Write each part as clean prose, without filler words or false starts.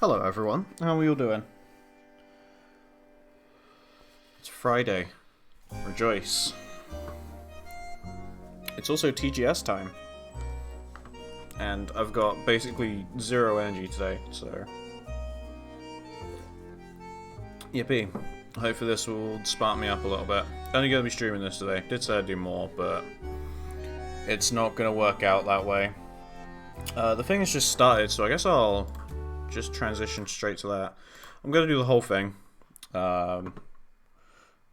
Hello everyone, how are we all doing? It's Friday. Rejoice. It's also TGS time. And I've got basically zero energy today, so... Yippee. Hopefully this will spark me up a little bit. Only gonna be streaming this today. Did say I'd do more, but... it's not gonna work out that way. The thing has just started, so I guess I'll just transition straight to that. I'm gonna do the whole thing. Let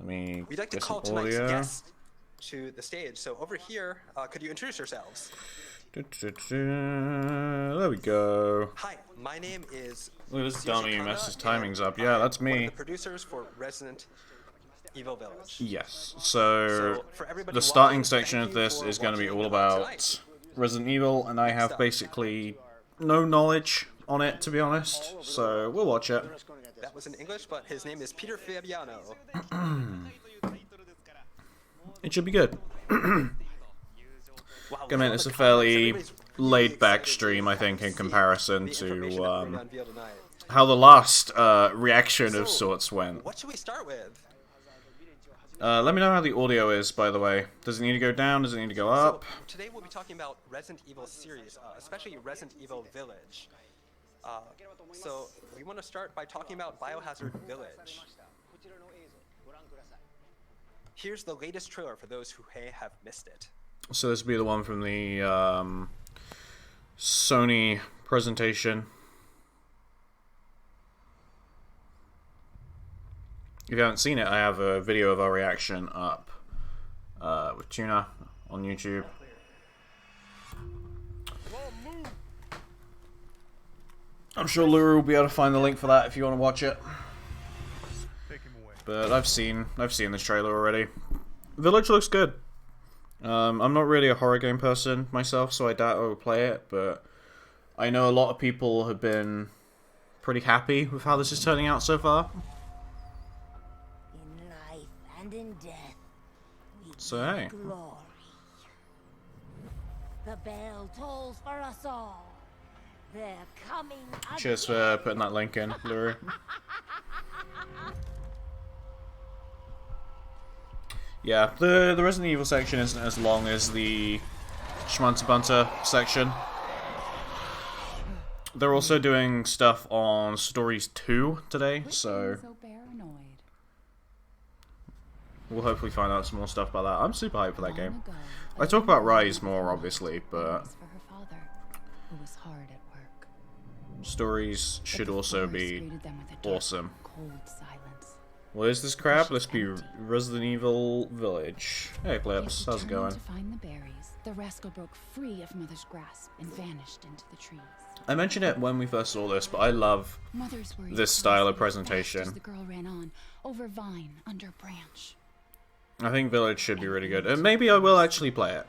me We'd like to get call some tonight's audio. guest to the stage. So over here, could you introduce yourselves? There we go. Hi, my name is... Look at this Sushi dummy who Kanda, messed his and timings up. Yeah, that's I'm one me. of the producers for Resident Evil Village. Yes, so for everybody the starting watching, section thank of you this for is going to be watching, all about tonight. Resident Evil, and I Next have up. basically no knowledge on it, to be honest, so we'll watch it. That was in English, but his name is Peter Fabiano. It should be good. Wow, I mean, it's a fairly laid-back stream, I think, in comparison to how the last reaction of sorts went. What should we start with? Let me know how the audio is, by the way. Does it need to go down? Does it need to go up? So, today we'll be talking about Resident Evil series, especially Resident Evil Village. So we want to start by talking about Biohazard Village. Here's the latest trailer for those who may have missed it. So this will be the one from the Sony presentation. If you haven't seen it, I have a video of our reaction up with Tuna on YouTube. I'm sure Luru will be able to find the link for that if you want to watch it. But I've seen this trailer already. Village looks good. I'm not really a horror game person myself, so I doubt I will play it, but I know a lot of people have been pretty happy with how this is turning out so far. In life and in death, we So, give hey. glory. The bell tolls for us all. They're coming Cheers again. for putting that link in, Luru. Yeah, the Resident Evil section isn't as long as the Schmunter Bunter section. They're also doing stuff on Stories 2 today, so we'll hopefully find out some more stuff about that. I'm super hyped for that game. I talk about Rise more, obviously, but Stories should also be awesome. What is this crap? Let's be Resident Evil Village. Hey, Clips, how's it going? To find the berries, the rascal broke free of Mother's grasp and vanished into the trees. I mentioned it when we first saw this, but I love Mother's worried this style of presentation. the girl ran on, over vine, under branch. I think Village should be really good. And maybe I will actually play it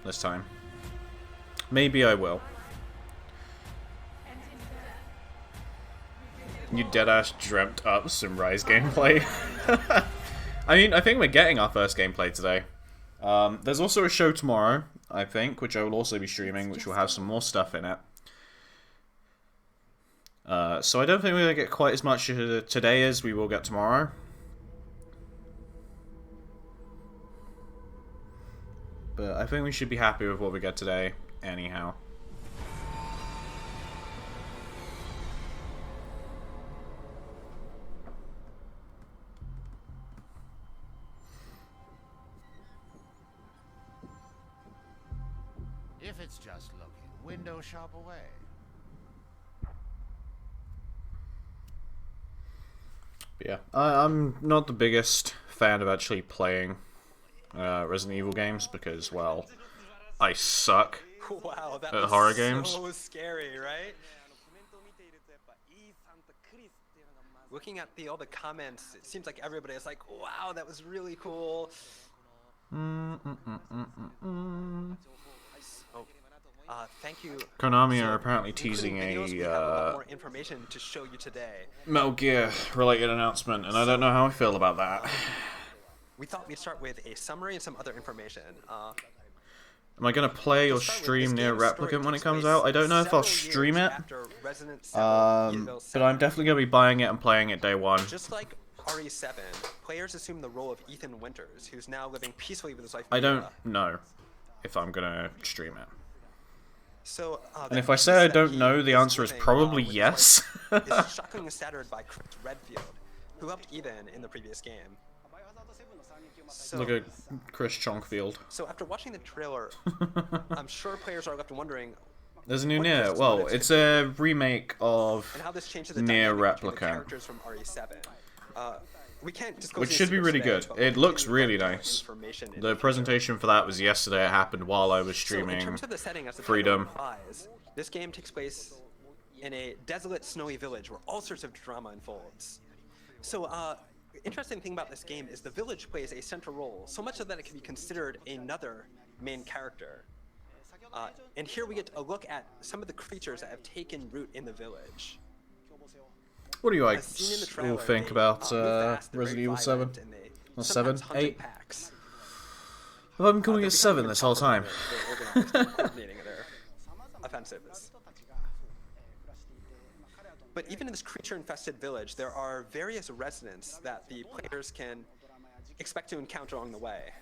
this time. Maybe I will. You deadass dreamt up some Rise gameplay. I mean, I think we're getting our first gameplay today. There's also a show tomorrow, I think, which I will also be streaming, which will have some more stuff in it. So I don't think we're going to get quite as much today as we will get tomorrow. But I think we should be happy with what we get today, anyhow. If it's just looking, window shop away. But yeah, I'm not the biggest fan of actually playing Resident Evil games because, well, I suck Wow, that at was horror games. so scary, right? Looking at all the comments, it seems like everybody is like, wow, that was really cool. Thank you. Konami are apparently including teasing videos, we have a lot a more information to show you today. Metal Gear related announcement, and I don't know how I feel about that. We thought we'd start with a summary and some other information. Am I gonna play or To start with, stream this Near game's story Replicant when it takes comes place out? I don't know if I'll several stream years it, after Resident Evil but 7. I'm definitely gonna be buying it and playing it day one. Just like RE7, players assume the role of Ethan Winters, who's now living peacefully with his wife. I don't Mia. know if I'm gonna stream it. So, And if I say I don't know, the answer is probably with his yes. wife is shockingly sattered by Chris Redfield, who helped Ethan in the previous game. So, Look at Chris Chonkfield. so after watching the trailer, I'm sure players are left wondering There's a new what Nier. Chris's Well, motives it's could a remake of and how this changes the Near dynamic between the Replicant, characters from RE7. We can't disclose which any should be secrets really today, good. but we'll It looks continue to really provide nice. information in The future. presentation for that was yesterday. It happened while I was So in streaming terms of the setting, as the Freedom. title implies, this game takes place in a desolate, snowy village where all sorts of drama unfolds. So, interesting thing about this game is the village plays a central role, so much so that it can be considered another main character. And here we get a look at some of the creatures that have taken root in the village. What do you As seen in the trailer, all think they about move fast, they're Resident very Evil 7? violent, and they Or sometimes 7? hunt in 8? packs. Well, I've been calling They're it 7 becoming this whole time. They're organized, they're coordinating their offensives. But even in this creature-infested village, there are various residents that the players can expect to encounter along the way.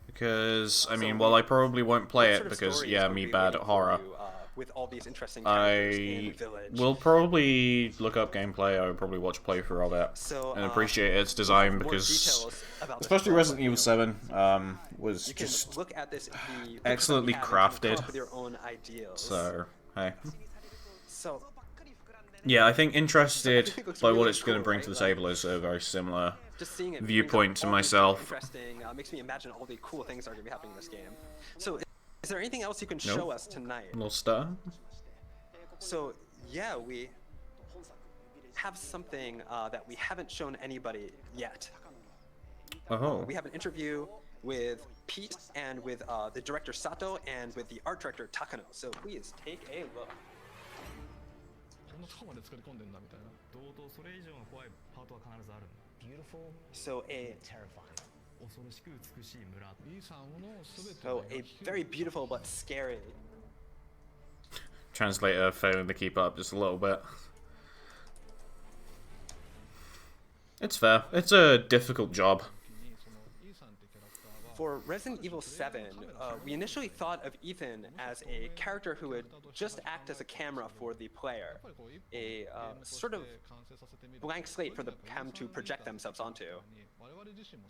Because, I mean, well, I probably won't play What it sort of because, stories yeah, would me be bad waiting at for horror. you, with all these interesting characters in the I village? will probably look up gameplay. I will probably watch playthrough of it So, and appreciate its design more because, details about this especially book, Resident you Evil know, 7 was you can just look at this, the pictures excellently that we have and come crafted. up with your own ideals. so. Hey, So, yeah, I think interested think it looks by what really it's going to cool, bring right? to the Like, table is a very similar just seeing it brings viewpoint up to all these myself. Interesting, makes me imagine all the cool things that are going to be happening in this game. So, is there anything else you can Nope. show us tonight? Little star. So, yeah, we have something that we haven't shown anybody yet. Oh, We have an interview with Pete and with the director Sato and with the art director Takano. So please take a look. こんなとこまで作り込んでんだみたいな同等それ以上の怖いパートは必ずあるんだ Beautiful, So a terrifying. 恐ろしく美しい村 so a very beautiful but scary. translator failing to keep up just a little bit. It's fair. It's a difficult job. For Resident Evil 7, we initially thought of Ethan as a character who would just act as a camera for the player, a sort of blank slate for the cam to project themselves onto.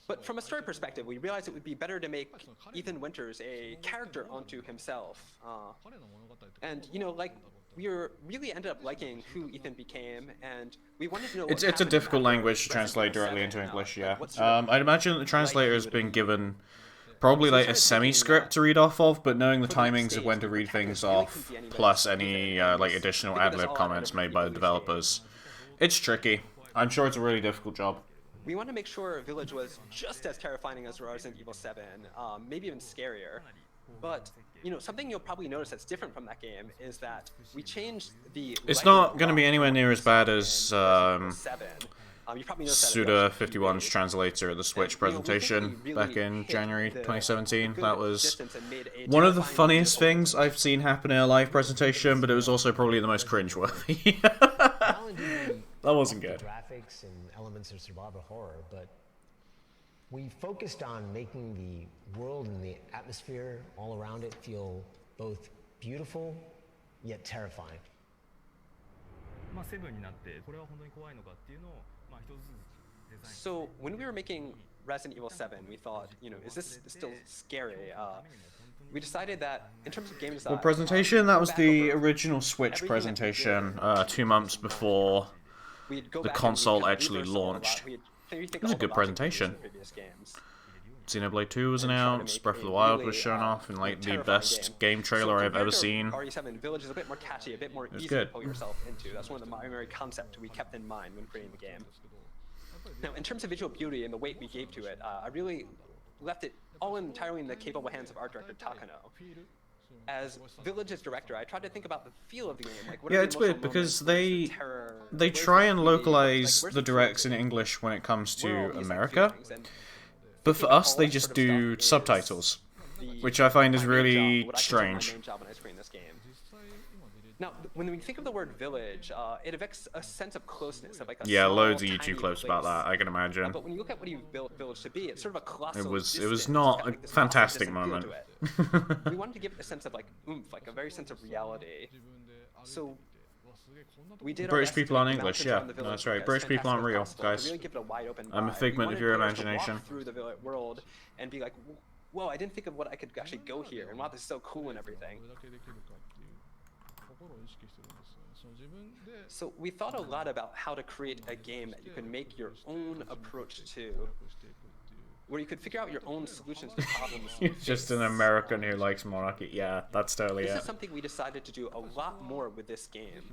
But from a story perspective, we realized it would be better to make Ethan Winters a character onto himself. And, you know, like, we really ended up liking who Ethan became, and we wanted to know It's what a happened difficult after language to Resident translate Evil directly 7, into English, yeah. like, what sort of I'd imagine the translator life has he would been lead. given probably So like a sort of semi-script to thinking, read off of, but knowing the for the next timings of when to stage, read the things protagonist really off, couldn't be anybody plus else. any Ethan like was additional figured this ad-lib all out comments over made by the previous developers. games. It's tricky. I'm sure it's a really difficult job. We wanted to make sure Village was just as terrifying as Resident Evil 7, maybe even scarier. But, you know, something you'll probably notice that's different from that game is that we changed the. It's lighting not going to be a lot anywhere near as bad as in Resident Evil 7. You probably noticed that at Suda the 51's translator at the Switch And, you know, we think presentation we really back in hit January the 2017. good That was distance and made a one of the terrifying, funniest beautiful things I've seen happen in a live presentation, but it was also probably the most cringeworthy. Not only did we That wasn't up good. the graphics and elements of survival horror, but we focused on making the world and the atmosphere all around it feel both beautiful yet terrifying. まあセブンになってこれは本当に怖いのかっていうのをまあ一つずつデザイン So when we were making Resident Evil 7, we thought, you know, is this still scary? We decided that in terms of game design, Well, presentation, that was back the over original Switch everything that we presentation did. 2 months before. we'd go the back and console we'd kind of actually reverse all of launched. that. We'd rethink It was a all the good logic we used in presentation. the previous games. Xenoblade 2 was And try to announced, make Breath of a the Wild really, was shown off, and like the terrifying best game trailer so I've ever compared to seen. RE7, Village is a bit more catchy, a bit more easy good. to pull yourself into. That's one of the primary concepts we kept in mind when creating the game. Now, in terms of visual beauty and the weight we gave to it, I really left it all entirely in the capable hands of art director Takano. As Village's director, I tried to think about the feel of the game. Like, what are Yeah, the it's weird emotional because moments? Where's the they terror? they Where's try the and 3D? localize Where's the directs in fluidity? English when it comes Where are all to these America, feelings? And but for thinking us all they that just sort of do stuff is subtitles. Which I find is my main really job, what I consider strange. my main job when I screen this game. Now, when we think of the word village, it evokes a sense of closeness, of like a Yeah, small, loads of tiny YouTube clips about place. that, I can imagine. But when you look at what you built Village to be, it's sort of a colossal It was distance. not It's got, a like, this colossal fantastic distant feel to moment. it. We wanted to give it a sense of like oomph, like a very sense of reality. So we did our British best to people make aren't the English, mountains yeah. around the No, village that's right. as British people aren't fantastic as real, possible, guys. To really give it a wide open I'm a vibe. figment We of your wanted players to imagination. walk through the world and be like, whoa, I didn't think of what I could actually go here, and wow, this is so cool and everything. So we thought a lot about how to create a game that you can make your own approach to, where you could figure out your own solutions to problems. You're just an American who likes monarchy. Yeah, that's totally This it. is something we decided to do a lot more with this game.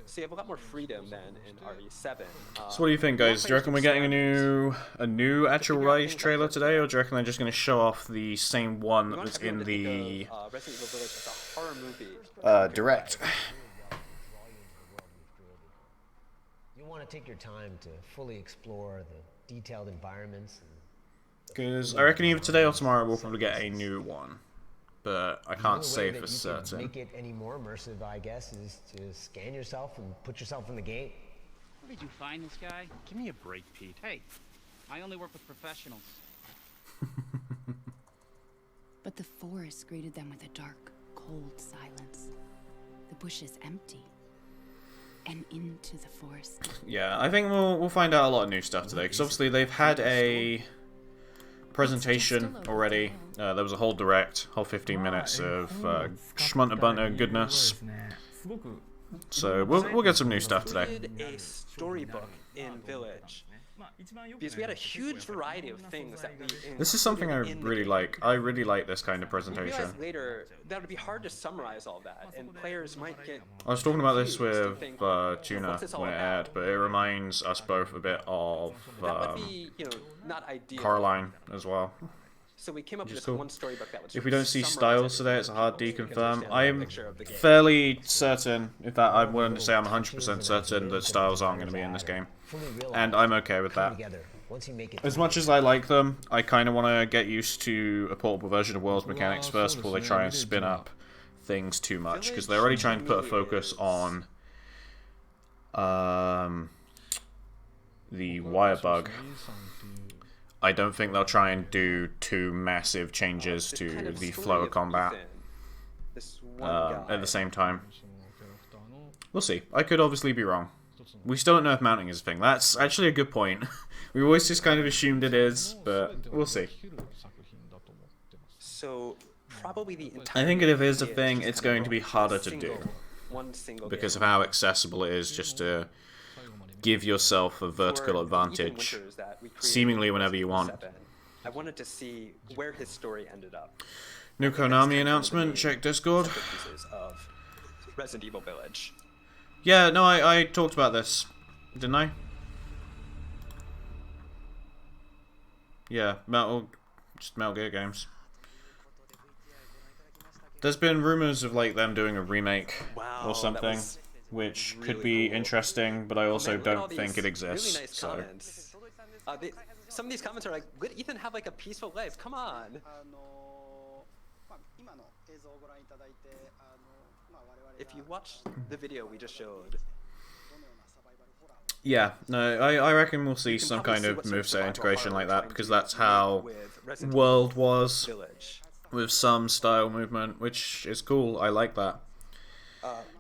So you have a lot more freedom than in RE7. So what do you think, guys? Do you reckon we're getting a new actual Rise trailer today, or do you reckon they're just going to show off the same one that was in the Resident Evil Village as a horror movie. direct? You want to take your time to fully explore the detailed environments. Because I reckon either today or tomorrow we'll probably get a new one, but I can't say for To certain. make it any more immersive, I guess, is to scan yourself and put yourself in the game. Where did you find this guy? Give me a break, Pete. Hey, I only work with professionals. But the forest greeted them with a dark, cold silence. The bushes empty. And into the forest. Yeah, I think we'll find out a lot of new stuff today, because obviously they've had a presentation already. There was a whole direct, whole 15 minutes of schmunter goodness. So we'll get some new stuff today. We did a storybook in Village. Because we had a huge variety of things that we This is something I really like. I really like this kind of We presentation. realized later that would be hard to summarize all that, and players might get. I was talking about this confused and with think, Tuna what's this all when it about? aired, but it reminds us both a bit of That would be, not ideal. Coraline as well. So we came up with is this cool. one storybook that would. If we don't see styles today, it's a hard deconfirm. I am fairly fairly certain, in fact I'm willing to say I'm 100% certain that styles aren't going to be in this game. And I'm okay with that. Once you make it As much as I like them, I kind of want to get used to a portable version of World's mechanics first before they try and spin up things too much, because they're already trying to put a focus on the wire bug. I don't think they'll try and do too massive changes to the flow of combat at the same time. We'll see. I could obviously be wrong. We still don't know if mounting is a thing. That's actually a good point. We always just kind of assumed it is, but we'll see. So probably the entire I think if it is a game thing, just it's kind of going to be harder to do. one single Because of game. how accessible it is just to give yourself a vertical For the advantage Ethan Winters that we created seemingly in whenever you want. 7, I wanted to see where his story ended up. New Konami announcement, check Discord. Pieces of Resident Evil Village. Yeah, no, I talked about this, didn't I? Yeah, Metal Gear games. There's been rumors of like them doing a remake Wow, or that something, was which really could be cool. interesting, but I also Man, look at all don't think it these exists. Really nice So comments. Some of these comments are like, "Let Ethan have like a peaceful life. Come on." If you watch the video we just showed, yeah, no, I reckon we'll see you can some probably kind see of what sort of moveset survival integration horror like we're that, trying because to that's do how with Resident World Evil was Village. with some style movement, which is cool. I like that.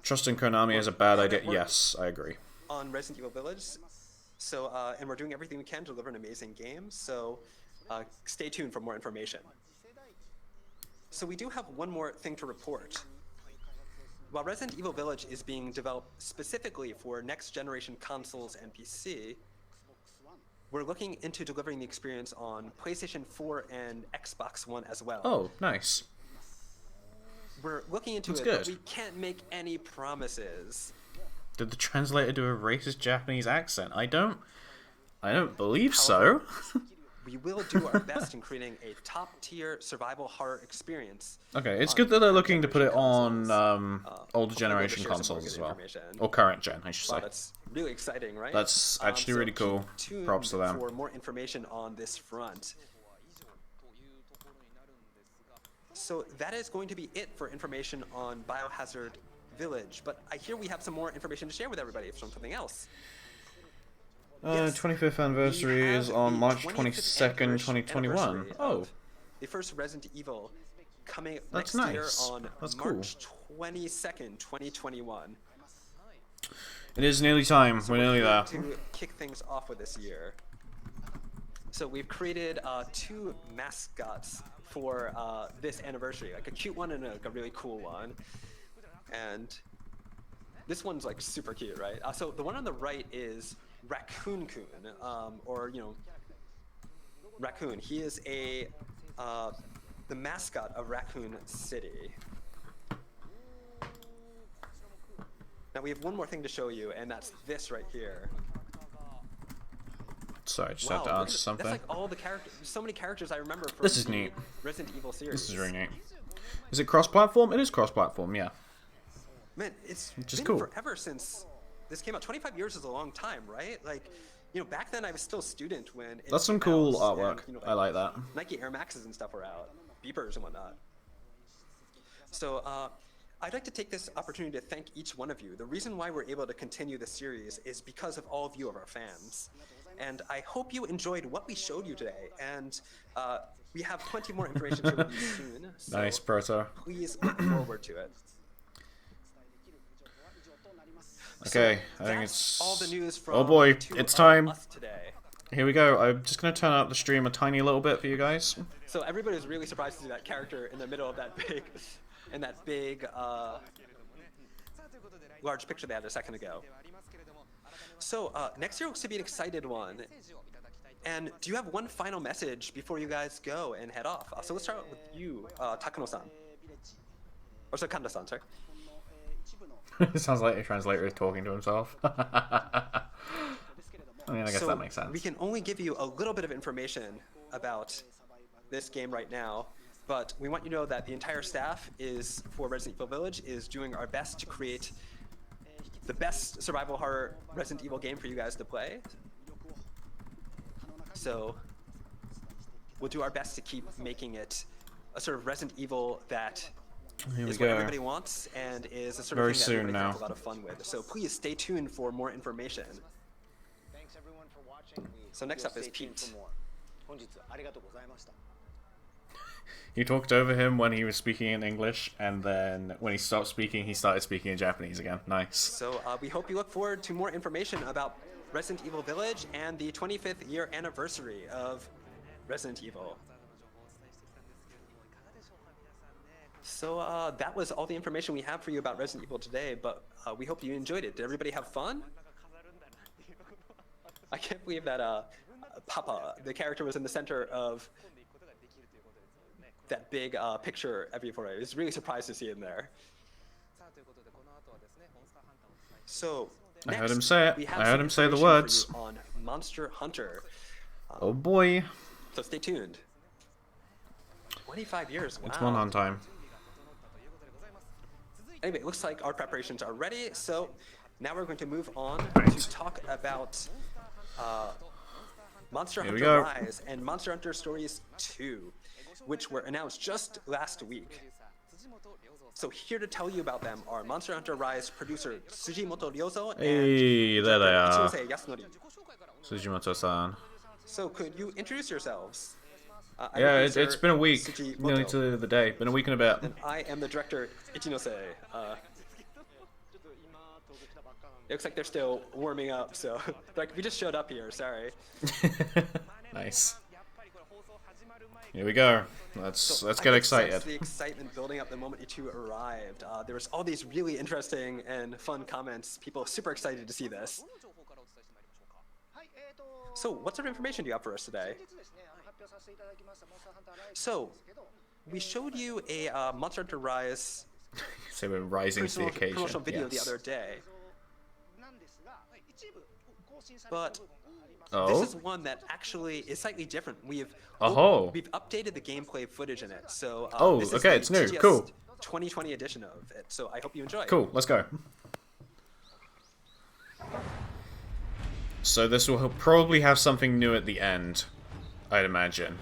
Trusting Konami is a bad idea. Yes, I agree. On Resident Evil Village, so and we're doing everything we can to deliver an amazing game. So stay tuned for more information. So we do have one more thing to report. While Resident Evil Village is being developed specifically for next-generation consoles and PC, we're looking into delivering the experience on PlayStation 4 and Xbox One as well. Oh, nice. We're looking into That's it, good. but we can't make any promises. Did the translator do a racist Japanese accent? I don't believe so. We will do our best in creating a top-tier survival horror experience. Okay, it's on good that they're looking to current put it generation on consoles. older Hopefully generation we'll share some more consoles as good well. information. Or current gen, I should Wow, say. that's really exciting, right? That's actually really cool. Keep tuned Props to them. for more information on this front. So that is going to be it for information on Biohazard Village. But I hear we have some more information to share with everybody from something else. Yes. 25th anniversary We have is on the March 25th 22nd, 2021. anniversary Oh, of the first Resident Evil coming That's next year nice. on That's cool. March 22nd, 2021. it is nearly time. So We're nearly there. to kick things off with this year. So we've created 2 mascots for this anniversary, like a cute one and a really cool one. And this one's like super cute, right? So the one on the right is Raccoon Kun, or Raccoon. He is the mascot of Raccoon City. Now we have one more thing to show you, and that's this right here. Sorry, just Wow, have to look at answer it. something. That's like all the characters. So many characters I remember from This is the neat. Resident Evil series. This is very neat. Is it cross-platform? It is cross-platform, yeah. Man, it's Which is been cool. forever since this came out. 25 years is a long time, right? Like, back then I was still a student when it That's some came cool out, artwork. and, I like that. Nike Air Maxes and stuff were out, beepers and whatnot. So I'd like to take this opportunity to thank each one of you. The reason why we're able to continue this series is because of all of you, of our fans. And I hope you enjoyed what we showed you today. And we have plenty more information to release soon. So Nice, Proto. please look forward to it. Okay, So I think that's it's... all the news from Oh boy, the two it's of time. us today. Here we go. I'm just going to turn up the stream a tiny little bit for you guys. So everybody was really surprised to see that character in the middle of that big, large picture they had a second ago. So next year looks to be an excited one. And do you have one final message before you guys go and head off? So let's start with you, Takano-san. Or so Kanda-san, sorry. It sounds like a translator is talking to himself. I mean, I guess So that makes sense. we can only give you a little bit of information about this game right now, but we want you to know that the entire staff for Resident Evil Village is doing our best to create the best survival horror Resident Evil game for you guys to play. So we'll do our best to keep making it a sort of Resident Evil that Here we is what go. everybody wants and is a sort Very of thing that soon everybody now. has a lot of fun with. So please stay tuned for more information. Thanks everyone for watching. So next up is Pete. You talked over him when he was speaking in English, and then when he stopped speaking, he started speaking in Japanese again. Nice. So we hope you look forward to more information about Resident Evil Village and the 25th year anniversary of Resident Evil. So that was all the information we have for you about Resident Evil today, but we hope you enjoyed it. Did everybody have fun? I can't believe that Papa, the character, was in the center of that big picture everywhere. I was really surprised to see him there. So I heard next, him say it. we have I heard some him say the information for words. you on Monster Hunter. Oh boy. So stay tuned. 25 years. Wow. It's one on time. Anyway, it looks like our preparations are ready. So now we're going to move on Right. to talk about Monster Here we Hunter go. Rise and Monster Hunter Stories 2, which were announced just last week. So here to tell you about them are Monster Hunter Rise producer Tsujimoto Ryozo Hey, and there they director are. Ichinose Yasunori. Sujimoto-san. So could you introduce yourselves? I'm Yeah, the it's producer, been a week. Tsujimoto, Nearly to the day. Been a week and a bit. and I am the director, Ichinose. It looks like they're still warming up, so like we just showed up here. Sorry. Nice. Here we go. Let's So get I could excited. sense the excitement building up the moment you two arrived. There was all these really interesting and fun comments. People super excited to see this. So what sort of information do you have for us today? So we showed you a Monster Hunter Rise So we're rising to the occasion. promotional video the Yes. other day. But Oh. this is one that actually is slightly different. We've updated the gameplay footage in it. So Oh, this is okay, the it's new. TGS Cool. 2020 edition of it. So I hope you enjoy. Cool, let's go. So this will probably have something new at the end, I'd imagine.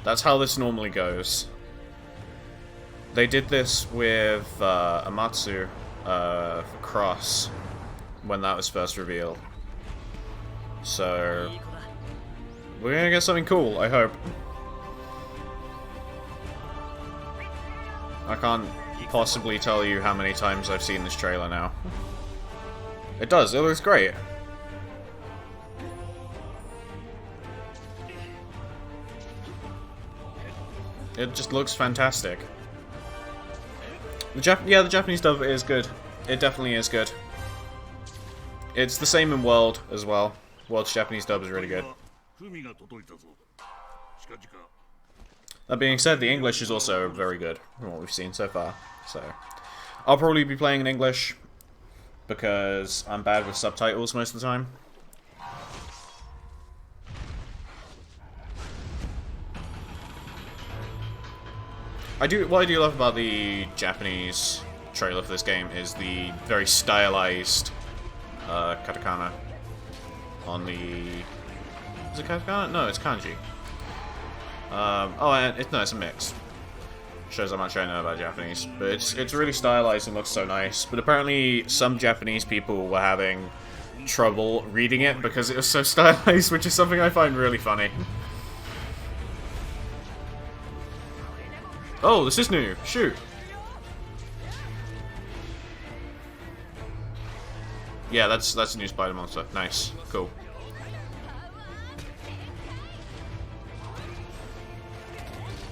That's how this normally goes. They did this with Amatsu for Cross when that was first revealed. So we're gonna get something cool, I hope. I can't possibly tell you how many times I've seen this trailer now. It does, it looks great. It just looks fantastic. The Japanese dub is good. It definitely is good. It's the same in World as well. World's Japanese dub is really good. That being said, the English is also very good from what we've seen so far. So, I'll probably be playing in English because I'm bad with subtitles most of the time. What I do love about the Japanese trailer for this game is the very stylized katakana on the... Is it katakana? No, it's kanji. No, it's a mix. Shows how much I know about Japanese. But it's really stylized and looks so nice. But apparently some Japanese people were having trouble reading it because it was so stylized, which is something I find really funny. Oh, this is new. Shoot. Yeah, that's a new spider monster. Nice. Cool.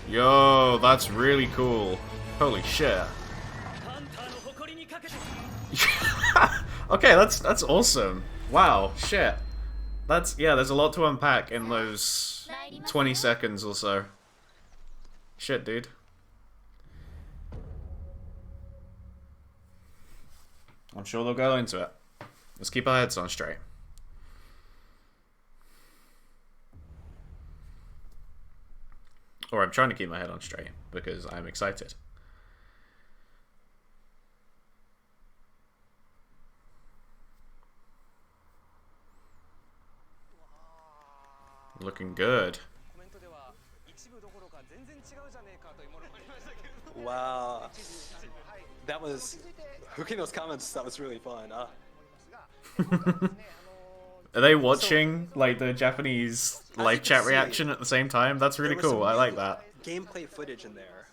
Yo, that's really cool. Holy shit. Okay, that's awesome. Wow, shit. There's a lot to unpack in those 20 seconds or so. Shit, dude. I'm sure they'll go into it. Let's keep our heads on straight. Or I'm trying to keep my head on straight, because I'm excited. Looking good. Wow. That was... Looking at those comments, that was really fun. Are they watching, like, the Japanese live chat reaction at the same time? That's really cool. I like that. Gameplay footage in there.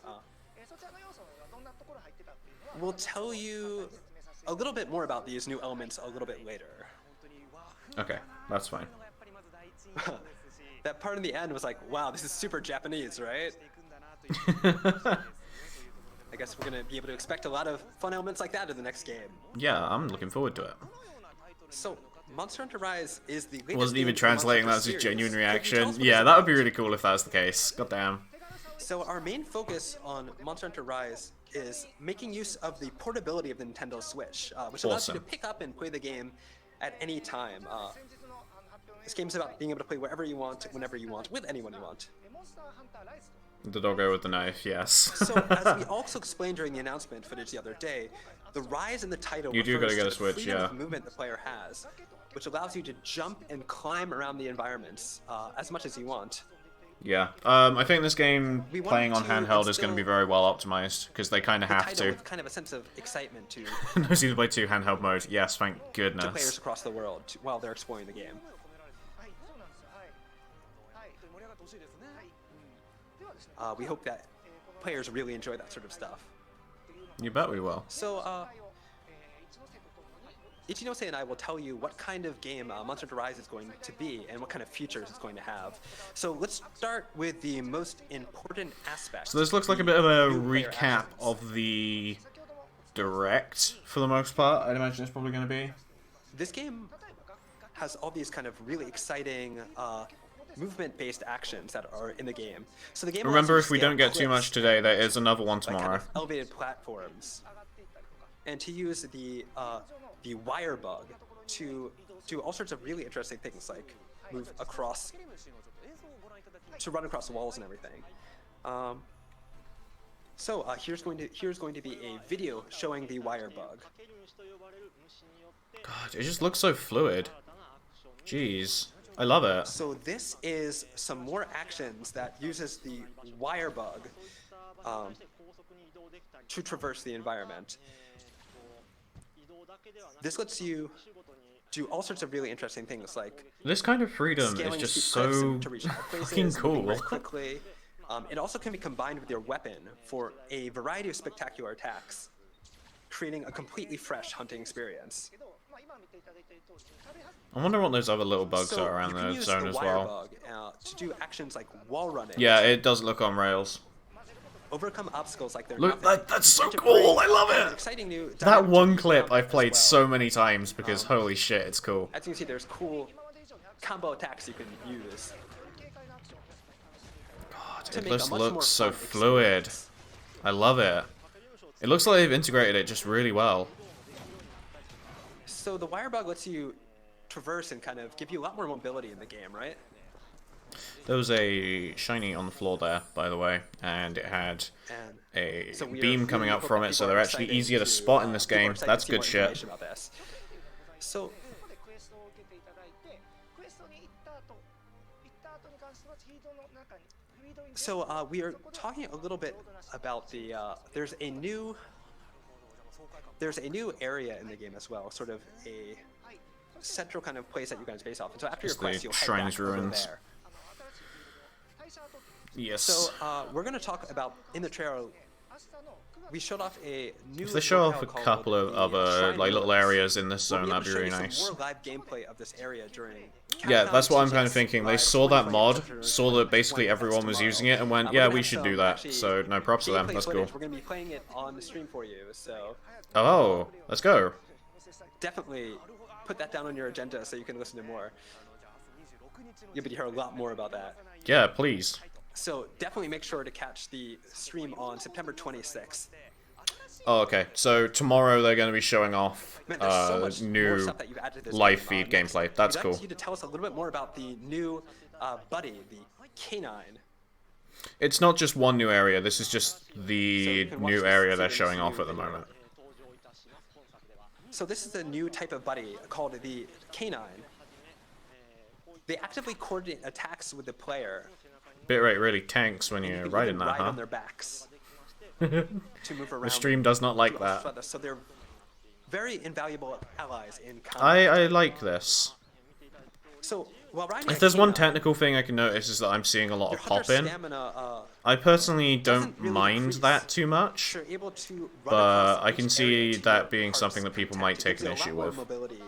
We'll tell you a little bit more about these new elements a little bit later. Okay, that's fine. That part in the end was like, wow, this is super Japanese, right? I guess we're going to be able to expect a lot of fun elements like that in the next game. Yeah, I'm looking forward to it. So, Monster Hunter Rise is the latest Wasn't even game in the Monster translating that Hunter as his series. genuine Can you reaction. tell us what Yeah, it's that would be about? really cool if that was the case. Goddamn. So our main focus on Monster Hunter Rise is making use of the portability of the Nintendo Switch, which allows you to Awesome. pick up and play the game at any time. This game's about being able to play wherever you want, whenever you want, with anyone you want. The doggo with the knife, yes. So, as we also explained during the announcement footage the other day, the rise in the title You do refers gotta get to a the Switch, freedom yeah. of movement the player has, which allows you to jump and climb around the environments as much as you want. Yeah. I think this game We wanted playing on to handheld is going to be instill very well optimized because they kind of The have title to. with kind of a sense of excitement to No need to play 2 handheld mode. Yes, thank players goodness. across the world while they're exploring the game. We hope that players really enjoy that sort of stuff. You bet we will. So, Ichinose and I will tell you what kind of game Monster Hunter Rise is going to be and what kind of features it's going to have. So let's start with the most important aspect. So this looks like a bit of a new player recap actions. of the Direct, for the most part, I'd imagine it's probably going to be. This game has all these kind of really exciting movement-based actions that are in the game. So the game allows Remember, you if to we scale don't get too cliffs much today, there is another one like kind tomorrow. of elevated platforms, and to use the wire bug to do all sorts of really interesting things like move across, to run across the walls and everything. Here's going to be a video showing the wire bug. God, it just looks so fluid. Jeez. I love it. So this is some more actions that uses the wire bug to traverse the environment. This lets you do all sorts of really interesting things, like This kind of freedom is scaling just steep cliffs so to reach high places, fucking moving cool. very quickly. It also can be combined with your weapon for a variety of spectacular attacks, creating a completely fresh hunting experience. I wonder what those other little bugs So are around you can the use zone the as wire well. bug to do actions like wall running. Yeah, it does look on rails. Overcome obstacles like they're Look, nothing. that's so Enter cool! break, I love an it! exciting new That dynamic one GP clip combat I've played as well. so many times because holy shit, it's cool. As you can see, there's cool combo attacks you can use. God, to it make a just much looks more so fun fluid. experience. I love it. It looks like they've integrated it just really well. So the wire bug lets you traverse and kind of give you a lot more mobility in the game, right? There was a shiny on the floor there, by the way, and it had And a so we beam are coming really out hope from that it, so people they're are actually excited easier to spot in this people are game. excited That's to see good more shit. information about this. So we are talking a little bit about the there's a new area in the game as well, sort of a central kind of place that you guys base off. And so after your It's the quest, you'll head Shrine's back over Ruins. there. Yes. So we're going to talk about in the trailer. We showed off a new. If they show off a locale couple called of the other Shrine like little Ruins. areas in this We'll zone, be able that'd to be show really you some nice. more live gameplay of this area during. Yeah, that's what I'm TGS kind of thinking. They Live saw that 2020 mod, September saw that basically 20, that's everyone was tomorrow. using it, and went, We're yeah, gonna we have should some do that. actually So no props to them. gameplay That's cool. footage. We're going to be playing it on the stream for you, so Oh, let's go. definitely put that down on your agenda so you can listen to more. You'll be able to hear a lot more about that. Yeah, please. So definitely make sure to catch the stream on September 26th. Oh, okay. So tomorrow they're going to be showing off Man, there's so much more new stuff that you've added to this live game. feed Next, gameplay. That's we'd cool. like you to tell us a little bit more about the new buddy, the canine. It's not just one new area. This is just So the you can watch new this area they're series showing new off at the video. moment. So this is a new type of buddy called the canine. They actively coordinate attacks with the player. Bitrate really tanks when And you you're can riding even that, ride huh? on their backs to move around. The stream does not like do that. other stuff. So they're very invaluable allies in combat. I like this. So while riding If a there's one canine, technical thing I can notice is that I'm seeing a lot your of hunter's pop-in. stamina, I personally doesn't don't really mind increase. that too much, you're able to run but across I can each see area to that your being heart's something that people might content. take It an gives you issue a lot with. more mobility.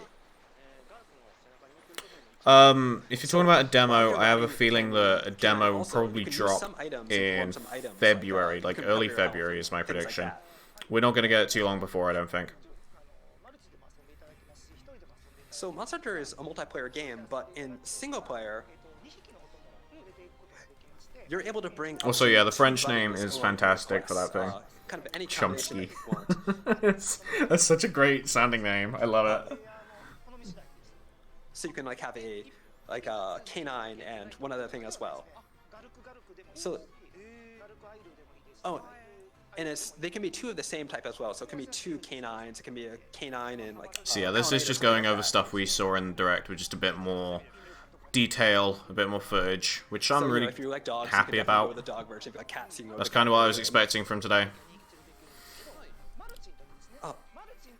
If you're talking about a demo, while I have a you're riding feeling the that a canine demo will also, probably you can use drop some items and in form some items, February, you like can early prep your health, February is my things like prediction. that. We're not going to get it too long before, I don't think. So Monster Hunter is a multiplayer game, but in single player, you're able to bring. up Also, to yeah, the 2 French name buddies is along fantastic for quests, that thing. Kind of any combination that Chomsky. you want. That's such a great sounding name. I love it. So you can like have a canine and one other thing as well. So and they can be 2 of the same type as well. So it can be 2 canines. It can be a canine and like. So yeah, this is pollinator, just something going like over that. stuff we saw in the direct with just a bit more detail, a bit more footage, which I'm So, really if you like dogs, happy you can definitely about. go with the dog version. If you like cats, you can go with That's the kind cat of what I was version. expecting from today.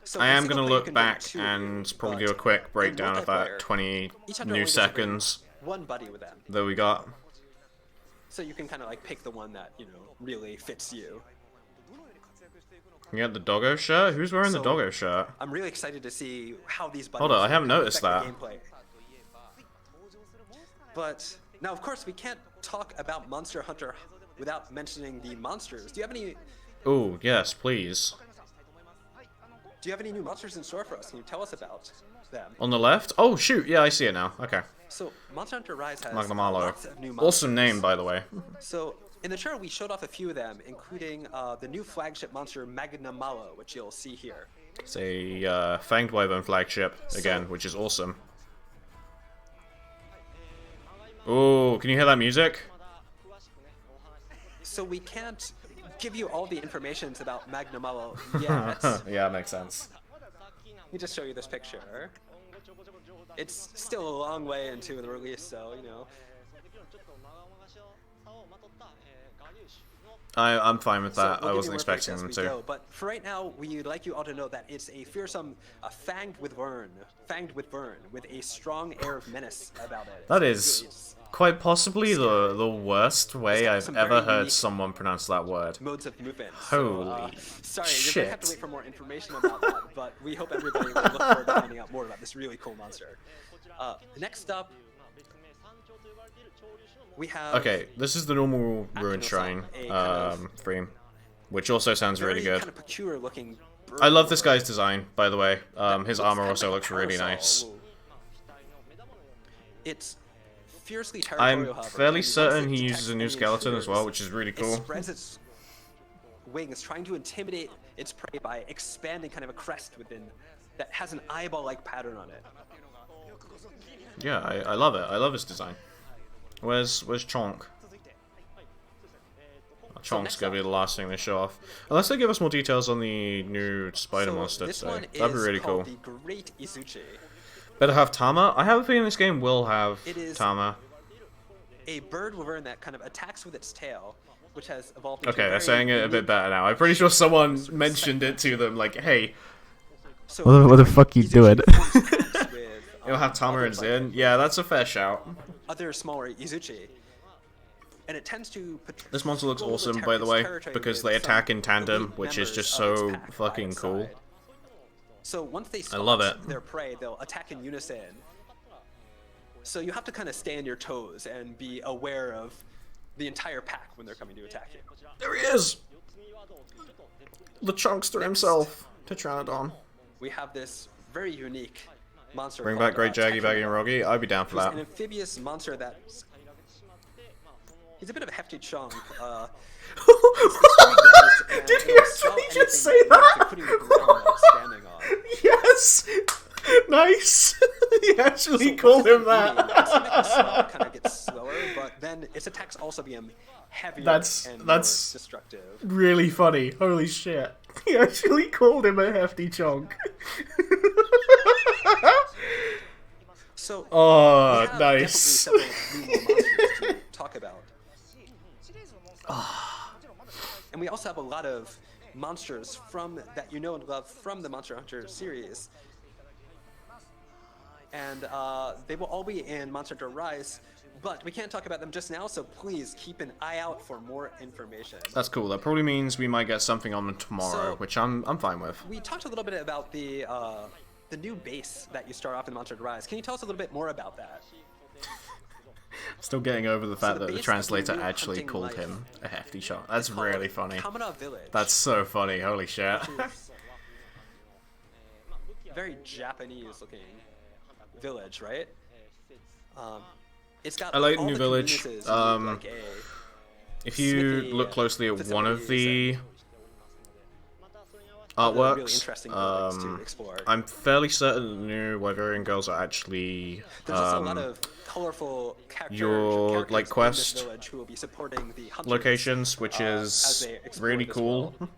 So I in am single going to player, you look can bring back 2, and probably but do a quick in breakdown of that multiplayer, 20 each hunter new only gets to bring seconds 1 buddy with them. that we got. So you can kind of like pick the one that really fits you. You got the doggo shirt? Who's wearing the So- doggo shirt? I'm really excited to see how these buddies Hold on, I haven't noticed affect that. the gameplay. But now, of course, we can't talk about Monster Hunter without mentioning the monsters. Do you have any Oh, yes, please. new monsters in store for us? Can you tell us about them? On the left? Oh, shoot, yeah, I see it now. Okay. So Monster Hunter Rise has Magnamalo. lots of new monsters. Awesome name, by the way. So in the trailer, we showed off a few of them, including the new flagship monster Magnamalo, which you'll see here. It's a Fanged Wyvern flagship, again, which is awesome. Oh, can you hear that music? So we can't give you all the information about Magnamalo yet. Yeah, makes sense. Let me just show you this picture. It's still a long way into the release, so I'm fine with that. We'll I give wasn't you more expecting breaks them as we to. go, but for right now, we'd like you all to know that it's a fearsome, fanged with Vern, with a strong air of menace about it. That So is it's quite possibly the worst way got I've some ever very heard unique someone pronounce that word. modes of movement. Holy sorry, you're shit. gonna have to wait for more information about that, but we hope everybody will look forward to finding out more about this really cool monster. Next up, we have Okay, this is the normal Ruined Actinosauce, Shrine a kind of theme, which also sounds really good. kind of peculiar looking bird I love this lord. guy's design, by the way. His Looks armor kind of also like a looks really parasol. nice. Ooh. It's fiercely I'm territorial, however, fairly and once certain it he detects uses a new any skeleton as well, intruders, which is really it cool. spreads its wings, trying to intimidate its prey by expanding kind of a crest within that has an eyeball-like pattern on it. Yeah, I love it. I love his design. Where's Chonk? Chonk's next gonna be up- the last thing they show off. Unless they give us more details on the new spider So monster this today. one That'd be is really cool. called the Great Izuchi, Better have Tama. I have a feeling this game will have It is- Tama. a bird wyvern that kind of attacks with its tail, which has evolved into Okay, a they're very saying it a bit unique- better now. I'm pretty sure someone mentioned it to them, like, hey, So what the fuck you Izuchi doing? forms packs with, it'll have Tama other and like- Zin. Yeah, that's a fair shout. other smaller Izuchi. And it tends to This monster looks patrol awesome, its by the way, territory because with they some attack in tandem, elite which is just members of so its pack by fucking its cool. side. So once they I love spot it. their prey, they'll attack in unison. So you have to kind of stay on your toes and be aware of the entire pack when they're coming to attack you. There he is! The Chunkster himself, Tetranodon. We have this very unique monster. Bring called, back Great Jaggy Baggy and Tetranodon, Roggy. I'd be down for who's that. an amphibious monster that's... He's a bit of a hefty chunk. Did he actually just say that? Yes! Nice! He actually called him that. Kind of gets slower, but then its attacks also become heavier That's- and that's- more destructive. Really funny. Holy shit. He actually called him a hefty chunk. So Oh, we have nice. definitely several new monsters to talk about. And we also have a lot of monsters from that you know and love from the Monster Hunter series. And they will all be in Monster Hunter Rise, but we can't talk about them just now, so please keep an eye out for more information. That's cool. That probably means we might get something on them tomorrow, So- which I'm fine with. We talked a little bit about the new base that you start off in Monster Hunter Rise. Can you tell us a little bit more about that? Still getting over the fact the that the base of translator the new actually hunting called life him a hefty chunk. That's Called really funny. Kamada Village. That's so funny. Holy shit. Very Japanese looking village, right? It's got I like the all new the village. conveniences you need, like If you smithy look closely at one of facilities the other really artworks, interesting buildings to explore. I'm fairly certain the new Wyverian girls are actually There's also a lot of colorful your, characters like, in quest this village who will be supporting the hunters, locations, which as is they explore really this cool. world.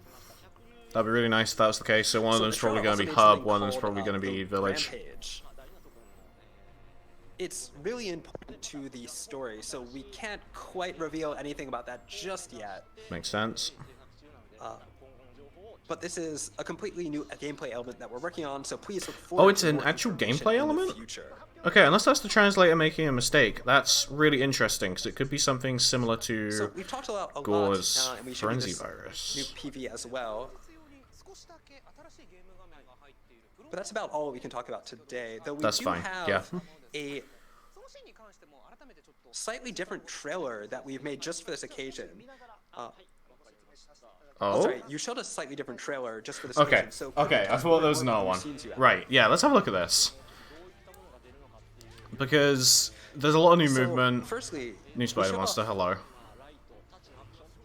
That'd be really nice if that was the case. So one of So them's the probably trailer going to also be made hub, something one of them's called, probably going to be the village. Rampage. It's really important to the story, so we can't quite reveal anything about that just yet. Makes sense. But this is a completely new gameplay element that we're working on, so please look forward Oh, it's to an more actual information gameplay in the element? future. Okay, unless that's the translator making a mistake, that's really interesting because it could be something similar to So we've talked a Gore's lot, and we should do frenzy this virus. new PV as well. But that's about all we can talk about today. Though we That's do fine, have yeah. a slightly different trailer that we've made just for this occasion. Oh? Sorry, you showed a slightly different trailer just for this Okay, occasion. So could okay, you I tell us thought there what was another new one. scenes you have? Right, yeah, let's have a look at this. Because there's a lot of new So, movement. Firstly, New we Spider showed Monster, off- hello.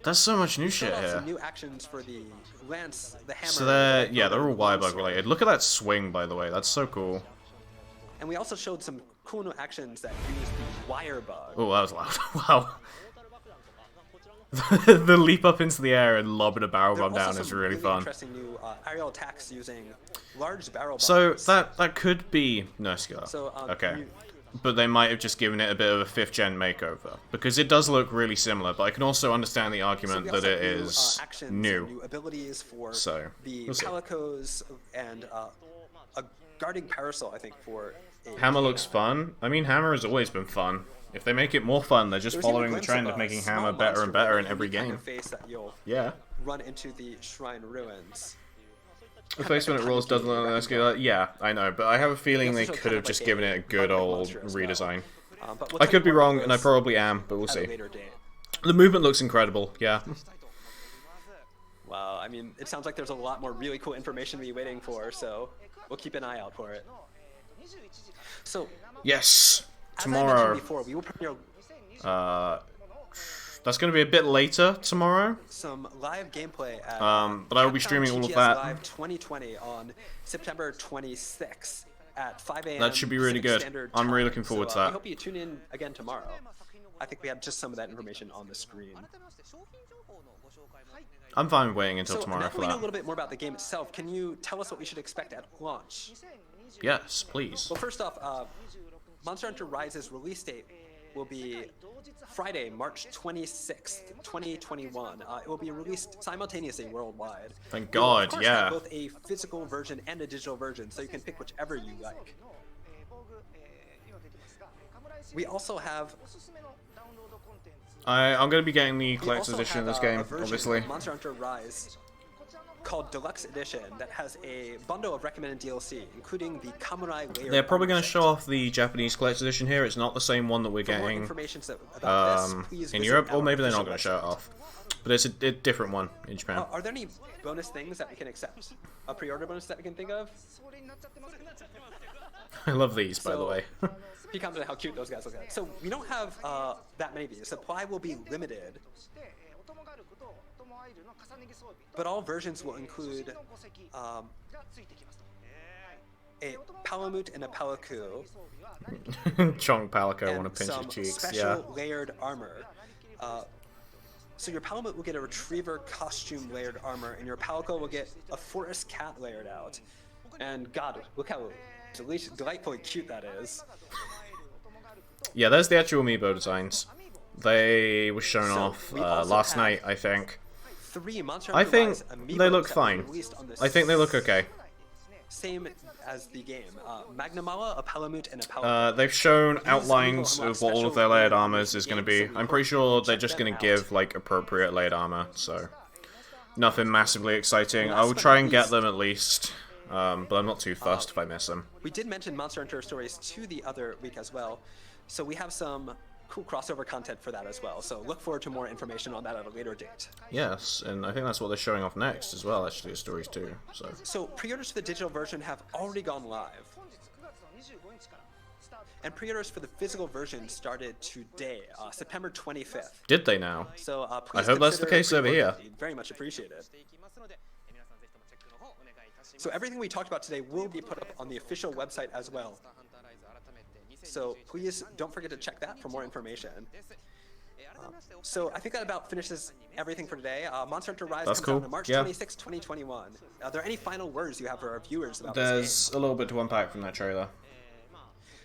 There's so much new showed shit off here. some new actions for the lance, the hammer. So they're, the yeah, they're all bow, Wirebug longsword. related. Look at that swing, by the way, that's so cool. And we also showed some cool new actions that use the wire bug. Oh, that was loud. Wow. The leap up into the air and lobbing a barrel There are bomb down also is some really fun. interesting new aerial attacks using large barrel bombs. So that could be Nursecular. So, Okay. but they might have just given it a bit of a 5th gen makeover. Because it does look really similar, but I can also understand the argument that it is new. New abilities for So, the we'll see. Palicos and a guarding parasol, I think, for a Hammer looks fun. I mean, Hammer has always been fun. If they make it more fun, they're just There's even a following the glimpse trend of of a making small Hammer better and monster better in with a every unique kind game. of face that you'll Yeah. run into the shrine ruins. The face when it rolls doesn't look like that. Yeah, I know, but I have a feeling they also showed could kind have of just like given a it a good bug-like old monster as well. redesign. But we'll I tell could you be more wrong, about and I those probably am, but we'll at a see. later date. The movement looks incredible, yeah. Wow, I mean, it sounds like there's a lot more really cool information to be waiting for, so we'll keep an eye out for it. So, Yes! as I mentioned Tomorrow. before, we will premiere That's going to be a bit later tomorrow. some live gameplay at But I will be Capcom streaming all of TGS that. Live 2020 on September 26th at 5 a.m. That should be really Pacific good. Standard I'm really Time. looking forward to So, that. We hope you tune in again tomorrow. I think we have just some of that information on the screen. I'm fine with waiting until So tomorrow now for that we know a that. little bit more about the game itself, can you tell us what we should expect at launch? Yes, please. Well, first off, Monster Hunter Rise's release date will be Friday, March 26th, 2021. It will be released simultaneously worldwide. Thank We will, of God, course, yeah. have both a physical version and a digital version, so you can pick whichever you like. We also have I'm going to be getting the we collector's also edition of have, this game, a version obviously. of Monster Hunter Rise called Deluxe Edition that has a bundle of recommended DLC, including the Kamurai Layer. They're probably going to set. show off the Japanese collector's edition here. It's not the same one that we're For more getting information about this, please in visit Europe, or our maybe they're not official going to show it website. off. But it's a different one in Japan. Are there any bonus things that we can accept? A pre-order bonus that we can think of? I love these, by the So- way. He comments on how cute those guys look like. So we don't have that many of these. Supply will be limited, but all versions will include a Palamute and a Palaku, Chong Palico want and to pinch some his cheeks, special yeah. layered armor. So your Palamute will get a Retriever costume layered armor, and your Palico will get a Forest Cat layered out. And God, look how delightfully cute that is. Yeah, there's the actual amiibo designs. They were shown So, off we also last have night, I think. 3 Monster I Hunter think Rise amiibos they look that fine. were released on the I think they look okay. Same as the game. Magnamala, a Palamute, and a Palaku. They've shown These outlines amiibo of what all of unlock their layered special armors is going to games, be. so we I'm pretty hope sure you they're check just them going to out. give, like, appropriate layered armor, so... Nothing massively exciting. I Last will but try not and get least- them at least. But I'm not too fussed if I miss them. We did mention Monster Hunter Stories 2 the other week as well, so we have some cool crossover content for that as well. So look forward to more information on that at a later date. Yes, and I think that's what they're showing off next as well, actually, is Stories 2, so... So pre-orders for the digital version have already gone live. And pre-orders for the physical version started today, September 25th. Did they now? So please hope that's the consider case over pre-ordering. here. We'd very much appreciate it. So everything we talked about today will be put up on the official website as well. So please don't forget to check that for more information. So I think that about finishes everything for today. Monster Hunter Rise That's comes cool, out on March yeah. 26, 2021. Are there any final words you have for our viewers about this There's a little bit to unpack from that trailer.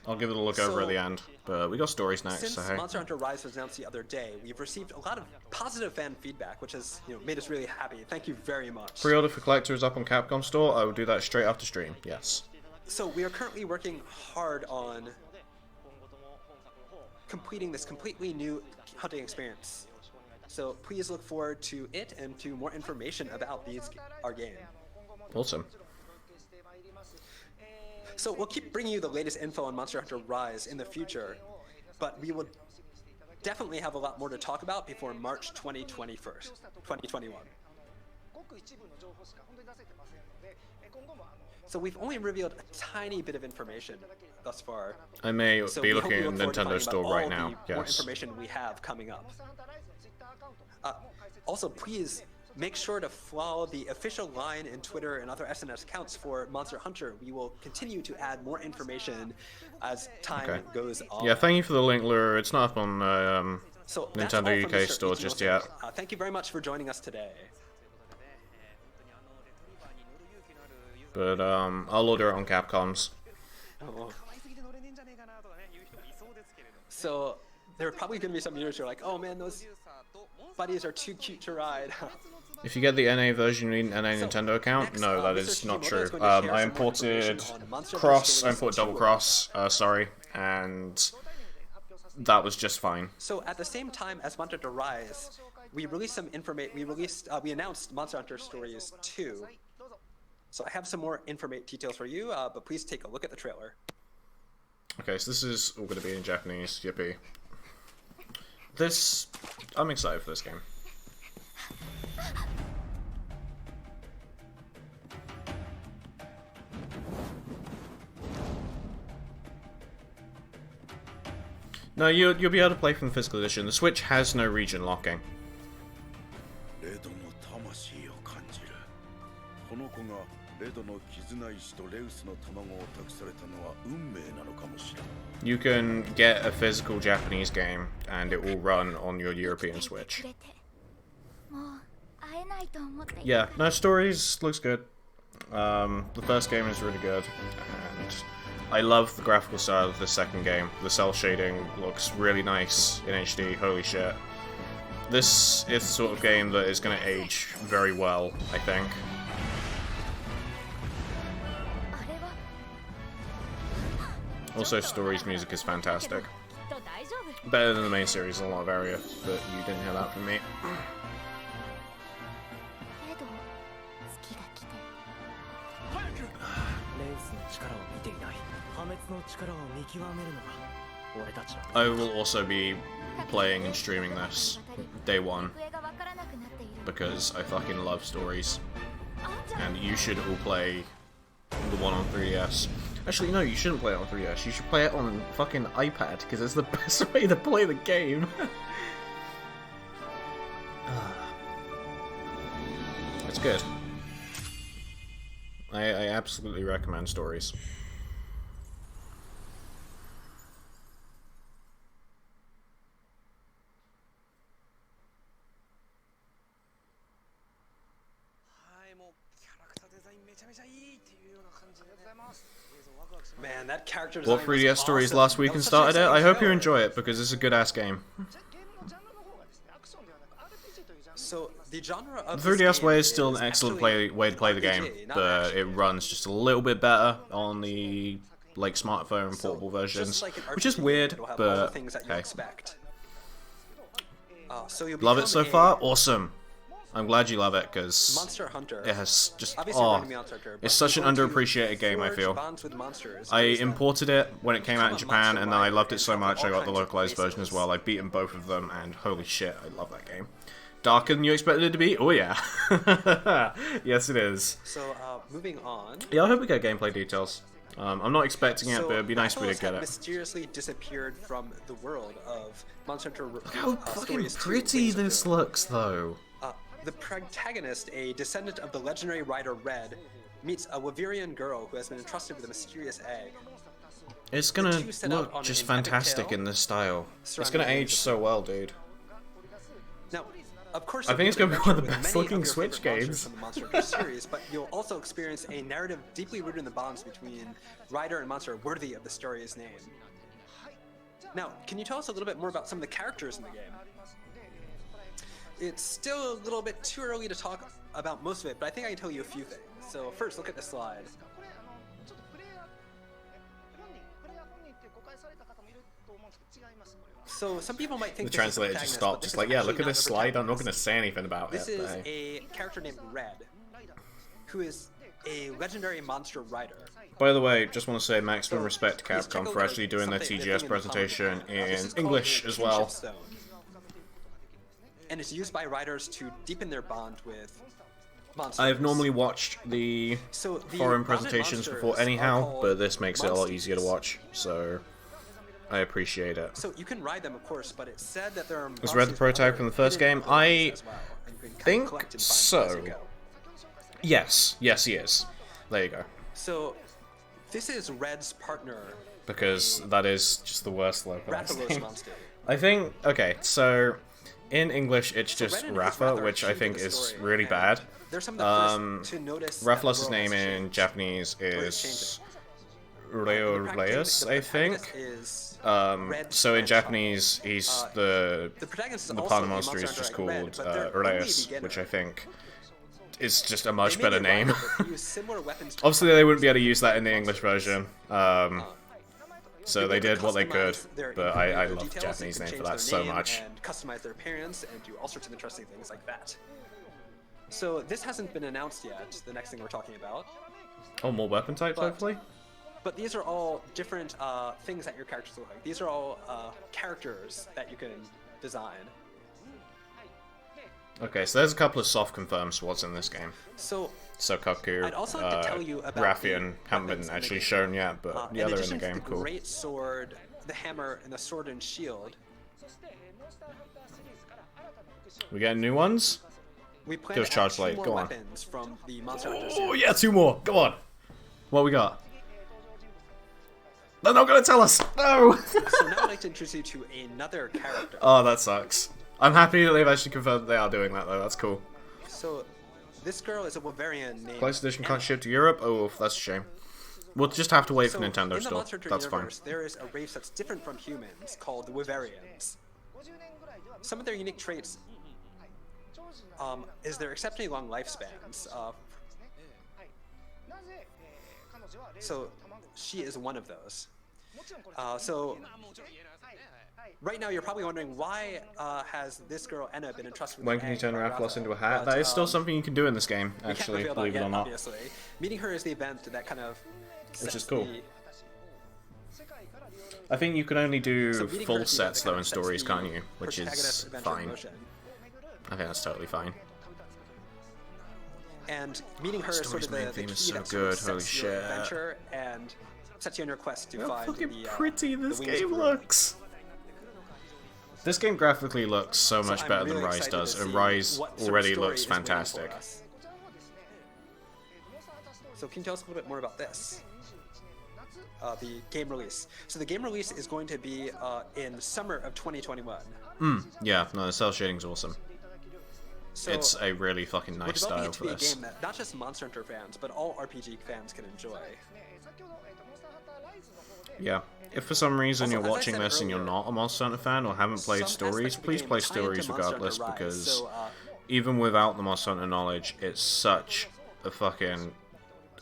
I'll give it a look over at So- the end. But we got stories game? next, Since so hey. Monster Hunter Rise was announced the other day, we've received a lot of positive fan feedback, which has made us really happy. Thank you very much. Pre-order for Collector is up on Capcom Store. I will do that straight after stream, yes. So we are currently working hard on completing this completely new hunting experience. So please look forward to it and to more information about our game. Awesome. So we'll keep bringing you the latest info on Monster Hunter Rise in the future, but we will definitely have a lot more to talk about before March 2021. So we've only revealed a tiny bit of information thus far. I may So be we hope looking you at look forward to Nintendo finding Store out right all now, the more yes. information we have coming up. Also, please make sure to follow the official line in Twitter and other SNS accounts for Monster Hunter. We will continue to add more information as time Okay. goes on. Yeah, thank you for the link, Lure. It's not up on So that's all Nintendo from UK Mr. store just Ichimoto. yet. Thank you very much for joining us today. But I'll order it on Capcom's. Oh, So there are probably going to be some users who are like, oh man, those buddies are too cute to ride. If you get the NA version, you need an NA Nintendo account? Next, No, that Mr. is not Kishimoto true. is going to share I some more imported information on Monster Hunter Cross, I Stories imported 2. Double Cross, sorry, and that was just fine. So at the same time as Monster Hunter Rise, we released some information. We announced Monster Hunter Stories 2. So I have some more details for you, but please take a look at the trailer. Okay, so this is all going to be in Japanese. Yippee! I'm excited for this game. No, you'll be able to play from the physical edition. The Switch has no region locking. You can get a physical Japanese game and it will run on your European Switch. Yeah, no, Stories looks good. The first game is really good, and I love the graphical style of the second game. The cell shading looks really nice in HD, holy shit. This is the sort of game that is going to age very well, I think. Also, Stories music is fantastic. Better than the main series in a lot of areas, but you didn't hear that from me. I will also be playing and streaming this day one because I fucking love Stories, and you should all play the one on 3DS. Actually, no, you shouldn't play it on 3DS. You should play it on fucking iPad because it's the best way to play the game. It's good. I absolutely recommend Stories. Man, that character design Bought 3DS was Stories awesome. last week That and was such an started it. I exciting hope you trailer. enjoy it because it's a good ass game. So the genre of The this 3DS game way is still an excellent actually way to play the game, RPG, not but action. it runs just a little bit better on the like smartphone and portable versions, Just like an which is RPG, weird, it'll have all the but things that you hey. expect. So you'll Love it become so a far? Awesome. I'm glad you love it because Monster Hunter. it has just Obviously, we're gonna be Monster Hunter, but it's such an you're going to underappreciated game. I forge feel. bonds with monsters, I use them. imported it when it came out in Become a Japan, monster and then I rider loved it and so travel much I all got the kinds of localized version as places. well. I've beaten both of them, and holy shit, I love that game. Darker than you expected it to be? Oh yeah. Yes, it is. So moving on. Yeah, I hope we get gameplay details. I'm not expecting it, So but it'd be nice if we did Rathalos get have it. mysteriously disappeared from the world of Monster Hunter. Look how fucking Stories 2, pretty Wings of this Doom. looks, though. The protagonist, a descendant of the legendary rider Red, meets a Wavirian girl who has been entrusted with a mysterious egg. It's The gonna two set out look on just an epic fantastic tale in this style. It's surrounding gonna the age Wings of so well, dude. Now, of course, I think it's you'll gonna be be one of the adventured best with looking many of your Switch favorite monsters games. from the Monster Hunter series, but you'll also experience a narrative deeply rooted in the bonds between rider and monster worthy of the story's name. Now, can you tell us a little bit more about some of the characters in the game? It's still a little bit too early to talk about most of it, but I think I can tell you a few things. So first, look at the slide. So some people might think The this is translator just protagonist, stopped, but this just is like, yeah, actually look at not this the slide, I'm not protagonist. gonna say anything about This it. is but hey. a character named Red, who is a legendary monster rider. By the way, just want to say maximum So, respect to please check Capcom out for actually doing their something- the TGS thing in the presentation comment. This in is called English a as well. kinship stone. And it's used by riders to deepen their bond with monsters. I've normally watched the So the foreign bonded presentations monsters before are anyhow, called but this makes it a lot easier to monsters. watch, so I appreciate it. So you can ride them, of course, but it's said that there are Was Red the monsters prototype with from the other first hidden game? I abilities as well, and you can kind of think collect and find them as you so. go. Yes, yes he is. There you go. So this is Red's partner, Because that is just the worst localized Rathalos name. monster. I think, okay, so in English it's So just Red and his Rafa, Ratha are which key I to think the is story, really and bad. They're some of the first to notice that the Rathalos' world name has in changed. Japanese Or it's is Reo Reyes, I think. So in Japanese, he's the part of the monster is just called Reyes, which I think is just a much better name. Obviously, they wouldn't be able to use that in the English version. So they did what they could, but I love the Japanese name for that so much. And customize their appearance and do all sorts of interesting things like that. So this hasn't been announced yet, the next thing we're talking about. Oh, more weapon types, hopefully? But these are all different things that your characters look like. These are all characters that you can design. Okay, so there's a couple of soft confirms for what's in this game. So Kaku, I'd also like to tell you about Raffian haven't been actually shown yet, but yeah, they're in the game. The cool. great sword, the hammer, and the sword and shield. We getting new ones? We plan Give us to charge add 2 light. more Go on. weapons from the Monster Hunter Oh series. yeah, 2 more. Go on. What we got? They're not gonna tell us. No. So now I'd like to introduce you to another character. Oh, that sucks. I'm happy that they've actually confirmed that they are doing that though. That's cool. So this girl is a Bavarian named PlayStation Edition Anna. can't ship to Europe. Oh, that's a shame. We'll just have to wait for Nintendo in the still. Monster Hunter That's fine. universe, there is a race that's different from humans called the Wyverians. Some of their unique traits is their exceptionally long lifespans. So she is one of those. So right now you're probably wondering why has this girl Enna been entrusted with When the can you egg turn by Rathalos Ratha? into a hat? But, That is still something you can do in this game, we can't actually, reveal that believe it yet, or not. obviously. Meeting her is the event that kind of Which is sets cool. the- I think you can only do so meeting her full is the event sets that kind though in of sets stories, the can't you? Which protagonist's is adventure in fine. motion. I think that's totally fine. And meeting her is sort story's of main the theme key is so that sort of good, holy sets your shit. adventure and sets you on your quest to How find fucking the pretty the this wings of game ruin. looks! This game graphically looks so So much I'm better really than Rise excited does, to and see Rise what sort of already story looks is waiting for fantastic. us. So can you tell us a little bit more about this? The game release. So the game release is going to be in summer of 2021. Yeah, no, the cell shading's awesome. So It's a really fucking we're nice developing style it to for be a this. game that not just Monster Hunter fans, but all RPG fans can enjoy. Yeah. If for some reason Also, you're as I watching said this and you're earlier, not a Monster Hunter fan or haven't played some stories, aspects of the please game play tie into stories Monster regardless, Hunter Rise. because So, even without the Monster Hunter knowledge, it's such a fucking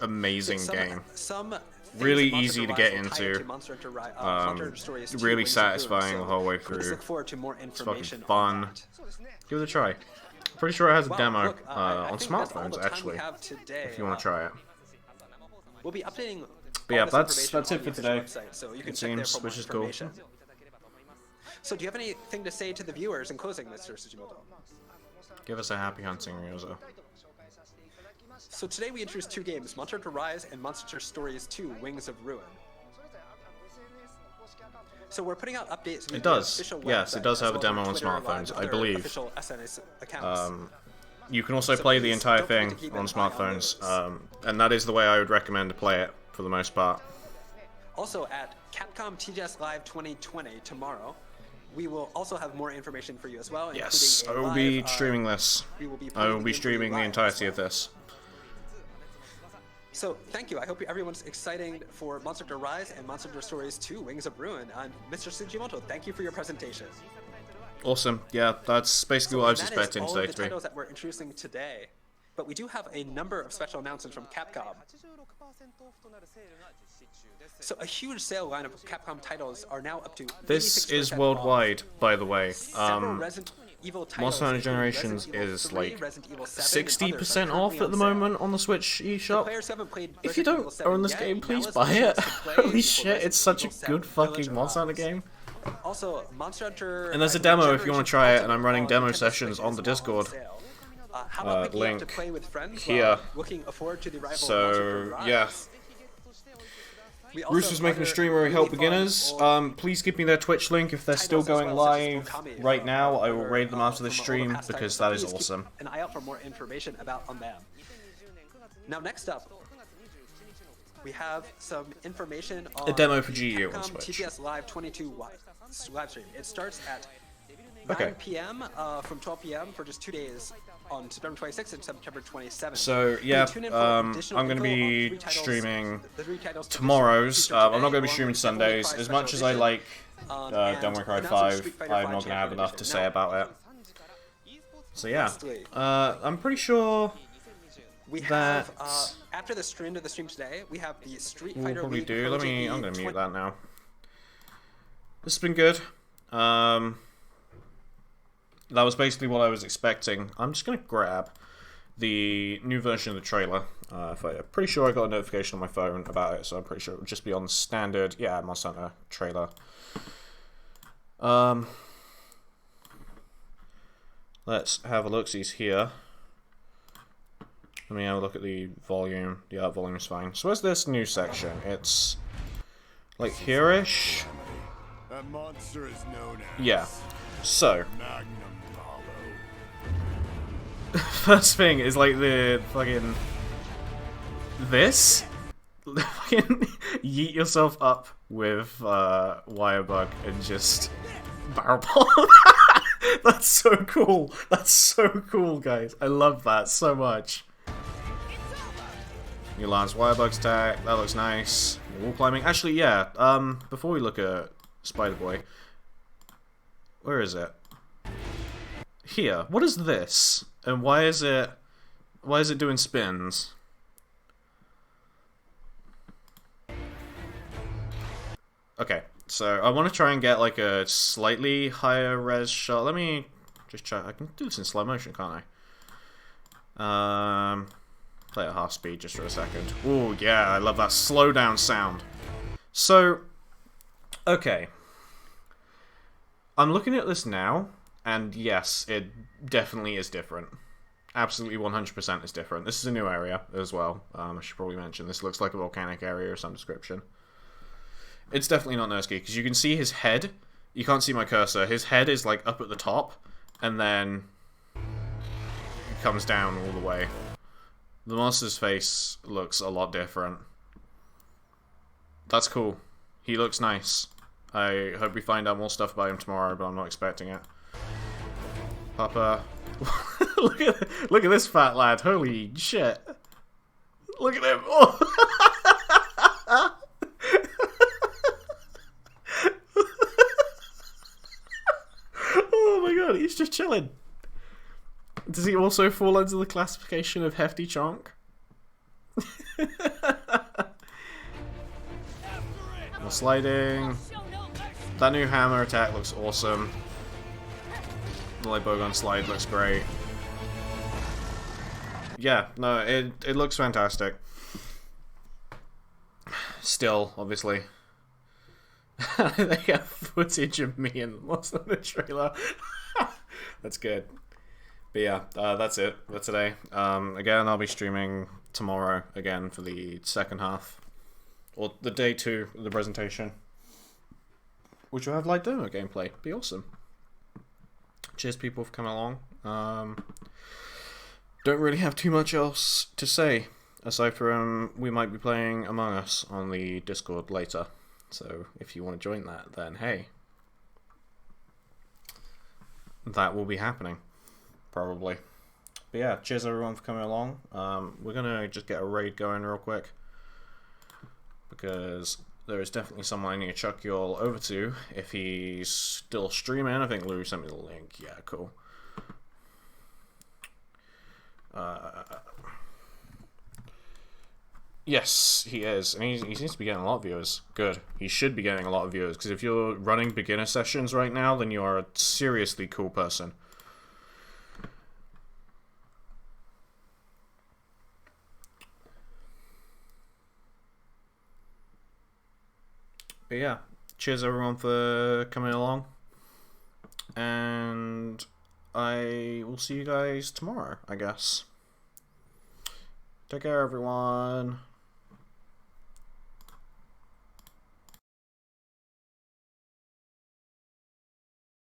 amazing some game. things Really in Monster easy to Hunter get Rise will tie into. Monster Hunter Monster Hunter Stories 2 Really Wings of Ruin, satisfying the so whole way please through. look forward to more It's information fucking fun. on that. Give it a try. Pretty sure it has a Wow, demo look, I on think that's all smartphones, the time we actually, have today. if you want to try it. We'll be updating. But yeah, all this that's information it for on the today. official website, so you can It check there seems, for more which is cool. information. So, do you have anything to say to the viewers in closing, Mr. Tsujimoto? Give us a happy hunting, Ryozo. So today we introduced 2 games, Monster Hunter Rise and Monster Hunter Stories 2 Wings of Ruin. So we're putting out updates via It the does. official Yes, it website, does as have a well as demo on Twitter, Live, smartphones, and I other believe. Official SNS accounts. You can also So play the please entire don't forget thing to keep on an eye on smartphones, those. and that is the way I would recommend to play it for the most part. Also at Capcom TGS Live 2020 tomorrow, we will also have more information for you as well. Yes, I including a will be live, streaming this. we will be I will playing be the game streaming the live as entirety well. of this. So thank you. I hope everyone's excited for Monster Hunter Rise and Monster Hunter Stories 2 Wings of Ruin. I'm Mr. Tsujimoto. Thank you for your presentation. Awesome. Yeah, that's basically what I was That is expecting all today of to the be. titles that we're introducing today. But we do have a number of special announcements from Capcom. So a huge sale line of Capcom titles are now up to This is 86% worldwide, by the way. off. Several Resident Evil titles, Monster Hunter including Generations Resident Evil is 3, like Resident Evil 7, and 60% others are off currently at the on sale. moment on the Switch eShop. Players who haven't played If you Resident Evil don't 7 own this yet, game, now please is the buy it. chance to play Holy for shit, Resident it's such a Evil 7 good fucking Village of Monster Hunter Oz. game. Also, Monster Hunter. And there's a I believe demo if you want Generations to try it, and I'm Ultimate running on demo Nintendo sessions Switch on the is now Discord. sale. How about picking up to link play with friends here. while looking forward to the arrival of Monster Hunter So, Rise? yeah. We also Bruce have was making a other stream where he really helped fun beginners. old Please give me their Twitch link if they're still titles as going well, such as live Okami, right now. I will other, raid them after the from all the stream past because titles. that is Please keep awesome. an eye out for more information on them. Now, next up, we have some information on A demo for the GU on Capcom Switch. TGS Live 22 live stream. It starts at Okay. 9 p.m. From 12 p.m. for just 2 days on September 26th and September 27th. So yeah, I'm going to be streaming tomorrow's. I'm not going to be streaming Sundays. As much as I like Devil May Cry 5, I'm not going to have enough to say about it. So yeah, I'm pretty sure we that have after the stream today, we have the Street we'll Fighter probably League do. Pro I'm JV going to mute that now. This has been good. That was basically what I was expecting. I'm just going to grab the new version of the trailer. I'm pretty sure I got a notification on my phone about it, so I'm pretty sure it would just be on the standard, yeah, Monster Hunter trailer. Let's have a look-see here. Let me have a look at the volume. Yeah, volume's fine. So where's this new section? It's like here-ish. That monster is known as Yeah. So Magnum first thing is like the fucking this. Fucking yeet yourself up with wire bug and just barrel bomb. That's so cool. That's so cool, guys. I love that so much. New Lance Wirebug's attack. That looks nice. Wall climbing. Actually, yeah. Before we look at Spider Boy, where is it? Here. What is this? And why is it doing spins? Okay. So I want to try and get like a slightly higher res shot. Let me just try. I can do this in slow motion, can't I? Play at half speed just for a second. Oh yeah, I love that slow down sound. So, okay. I'm looking at this now, and yes, it definitely is different. Absolutely 100% is different. This is a new area as well. I should probably mention this looks like a volcanic area of some description. It's definitely not Nurski, because you can see his head. You can't see my cursor. His head is like up at the top, and then it comes down all the way. The monster's face looks a lot different. That's cool. He looks nice. I hope we find out more stuff about him tomorrow, but I'm not expecting it. Papa. look at this fat lad. Holy shit. Look at him. Oh. Oh my god, he's just chilling. Does he also fall under the classification of hefty chonk? More sliding. That new hammer attack looks awesome. The light bowgun slide looks great. Yeah, no, it looks fantastic. Still, obviously. They have footage of me and what's on the trailer. That's good. But yeah, that's it for today. Again, I'll be streaming tomorrow again for the second half. Or the day 2 of the presentation. Which will have light demo gameplay. Be awesome. Cheers people for coming along. Don't really have too much else to say. Aside from we might be playing Among Us on the Discord later. So if you want to join that, then hey. That will be happening. Probably. But yeah, cheers everyone for coming along. We're gonna just get a raid going real quick. Because there is definitely someone I need to chuck you all over to if he's still streaming. I think Lou sent me the link. Yeah, cool. Yes, he is. And he seems to be getting a lot of viewers. Good. He should be getting a lot of viewers. Because if you're running beginner sessions right now, then you are a seriously cool person. But yeah, cheers everyone for coming along. And I will see you guys tomorrow, I guess. Take care, everyone.